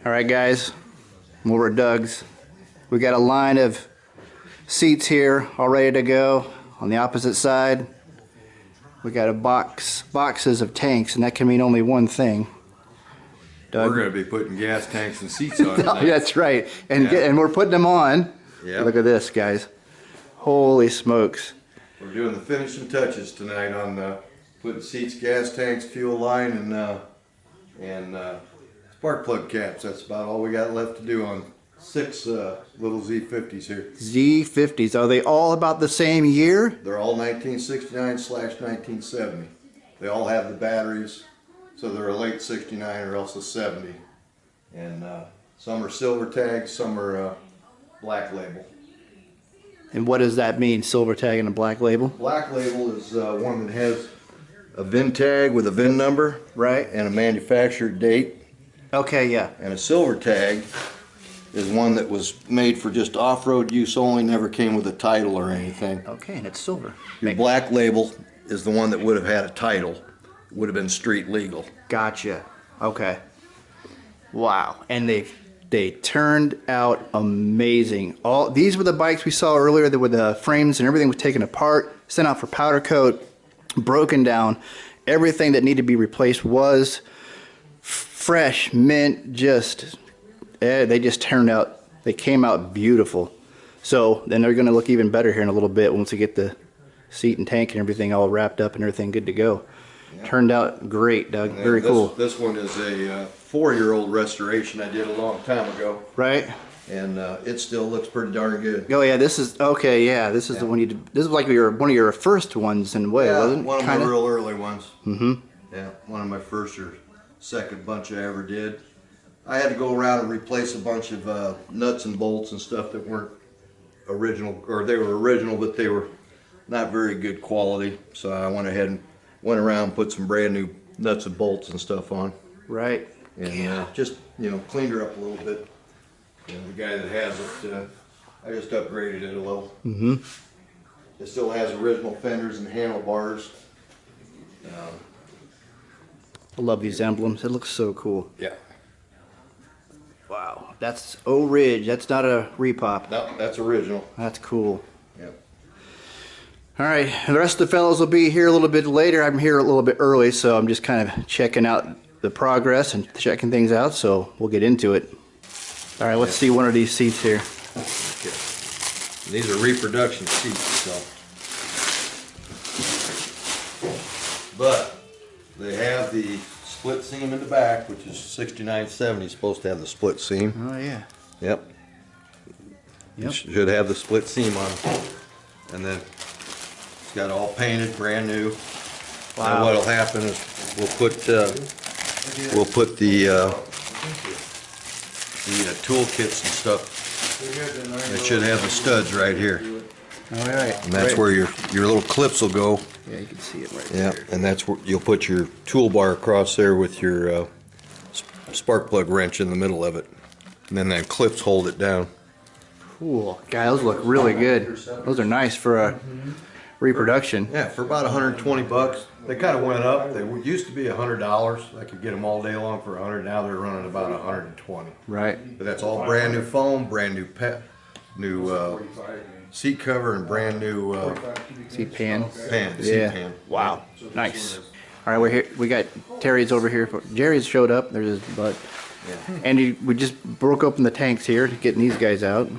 Alright guys, we're at Doug's. We got a line of seats here all ready to go. On the opposite side, we got boxes of tanks, and that can mean only one thing. Doug? We're going to be putting gas tanks and seats on tonight. That's right, and and we're putting them on. Yep. Look at this, guys. Holy smokes. We're doing the finishing touches tonight on putting seats, gas tanks, fuel line, and spark plug caps. That's about all we got left to do on 6 little Z50s here. Z50s, are they all about the same year? They're all 1969/1970. They all have the batteries, so they're a late 69 or else a 70. And some are silver tags, some are black label. And what does that mean, silver tag and a black label? Black label is one that has a VIN tag with a VIN number, right, and a manufacturer date. Okay, yeah. And a silver tag is one that was made for just off-road use only, never came with a title or anything. Okay, and it's silver. Your black label is the one that would have had a title, would have been street legal. Gotcha. Okay. Wow. And they turned out amazing. These were the bikes we saw earlier that with the frames and everything was taken apart, sent out for powder coat, broken down. Everything that needed to be replaced was fresh, mint, they just turned out, they came out beautiful. So then they're going to look even better here in a little bit once we get the seat and tank and everything all wrapped up and everything good to go. Yeah. Turned out great, Doug. Very cool. This one is a 4-year-old restoration I did a long time ago. Right. And it still looks pretty darn good. Oh yeah, this is okay. Yeah, this is the one you did. This is like one of your first ones in a way, wasn't it? One of my real early ones. Mm-hmm. Yeah, one of my first or second bunch I ever did. I had to go around and replace a bunch of nuts and bolts and stuff that weren't original, or they were original, but they were not very good quality. So I went ahead and went around and put some brand new nuts and bolts and stuff on. Right. And just, cleaned her up a little bit. The guy that has it, I just upgraded it a little. Mm-hmm. It still has original fenders and handlebars. I love these emblems. It looks so cool. Yeah. Wow. That's O-Ridge. That's not a repop. No, that's original. That's cool. Yep. All right. The rest of the fellows will be here a little bit later. I'm here a little bit early, so I'm just kind of checking out the progress and checking things out, so we'll get into it. All right, let's see one of these seats here. Okay. These are reproduction seats, so. But they have the split seam in the back, which is 69/70, supposed to have the split seam. Oh yeah. Yep. It should have the split seam on it. And then it's got all painted, brand new. Wow. And what'll happen is we'll put the toolkits and stuff. It should have the studs right here. All right. And that's where your little clips will go. Yeah, you can see it right there. Yeah, and that's where you'll put your toolbar across there with your spark plug wrench in the middle of it. And then that clips hold it down. Cool. God, those look really good. Those are nice for a reproduction. Yeah, for about 120 bucks. They kind of went up. They used to be $100. I could get them all day long for 100. Now they're running about 120. Right. But that's all brand new foam, brand new seat cover, and brand new seat pan. Seat pan. Wow. Nice. All right, we're here. We got Terry's over here. Jerry's showed up. There's his butt. Yeah. And we just broke open the tanks here, getting these guys out.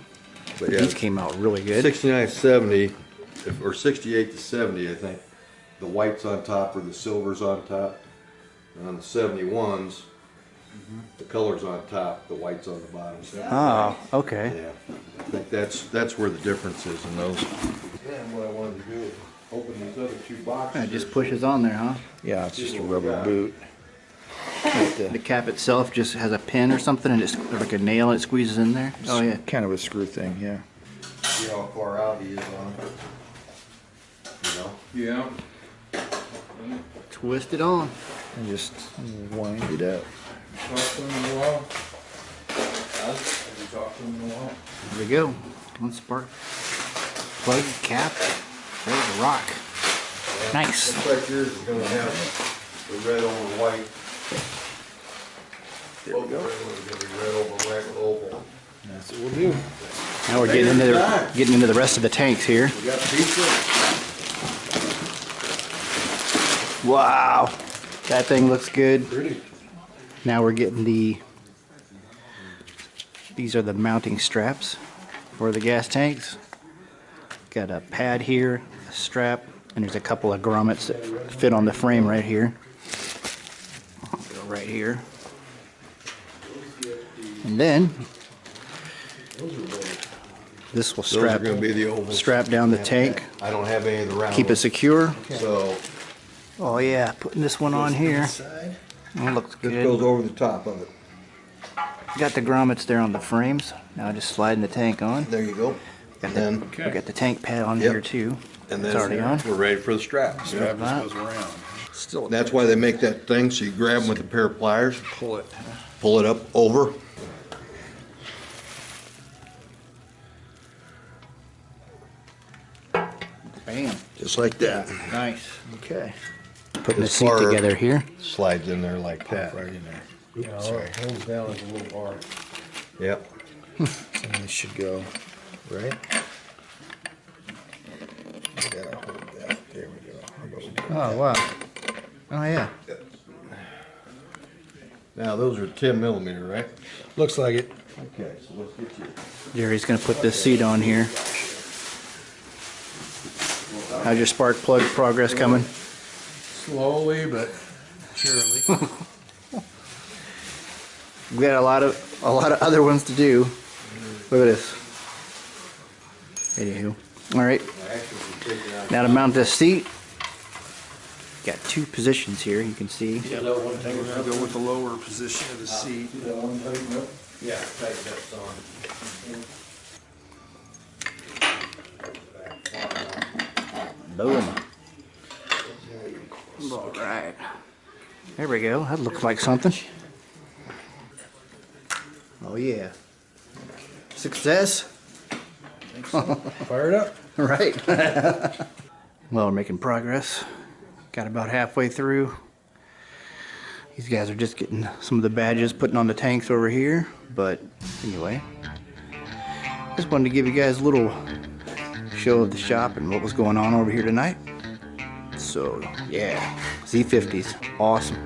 But yeah, these came out really good. 69/70, or 68/70, I think. The white's on top or the silver's on top. And on the 71s, the color's on top, the white's on the bottom. Oh, okay. Yeah, I think that's where the difference is in those. And what I wanted to do is open these other 2 boxes. It just pushes on there, huh? Yeah, it's just a rubber boot. The cap itself just has a pin or something, and it's like a nail, and it squeezes in there. Oh yeah, kind of a screw thing. Yeah. See how far out he is on it. Yeah. Twist it on. And just wind it up. There we go. Come on, spark plug cap. There's a rock. Nice. Looks like yours is going to have the red over white. There we go. Red That's what we'll do. Now we're getting into the rest of the tanks here. We got pizza. Wow, that thing looks good. Pretty. Now we're getting these are the mounting straps for the gas tanks. Got a pad here, a strap, and there's a couple of grommets that fit on the frame right here. Go right here. And then this will Those are strap gonna be the ovals. strap down the tank, I don't have any of the round keep it ones. secure. So Oh yeah, putting this one on here. That looks this goes good. over the top of it. Got the grommets there on the frames. Now just sliding the tank on. There you go. Got And the, we got the tank pad on Yep. here too. and It's then already on. we're ready for the straps. Strap that. just goes around. Still That's why they make that thing, so you grab them with a pair of pliers, pull it. pull it up over. Bam. Just like that. Nice. Okay. Putting the This seat bar- together here. Slides in there like that. Right in there. Yeah, it holds down like a little bar. Yep. And this should go, right? Gotta hold that. There we go. Oh wow. Oh yeah. Now, those are 10 millimeter, right? Looks like it. Okay, so let's get you. Jerry's gonna put this seat on here. How's your spark plug progress coming? Slowly but surely. We got a lot of other ones to do. Look at this. Anywho. Alright. Now to mount this seat. Got two positions here, you can see. We're gonna go with the lower position of the seat. Yeah, tighten that on. Boom. Alright. There we go. That looks like something. Oh yeah. Success. Fire it up. Right. Well, we're making progress. Got about halfway through. These guys are just getting some of the badges putting on the tanks over here. But anyway, just wanted to give you guys a little show of the shop and what was going on over here tonight. So yeah, Z50s, awesome.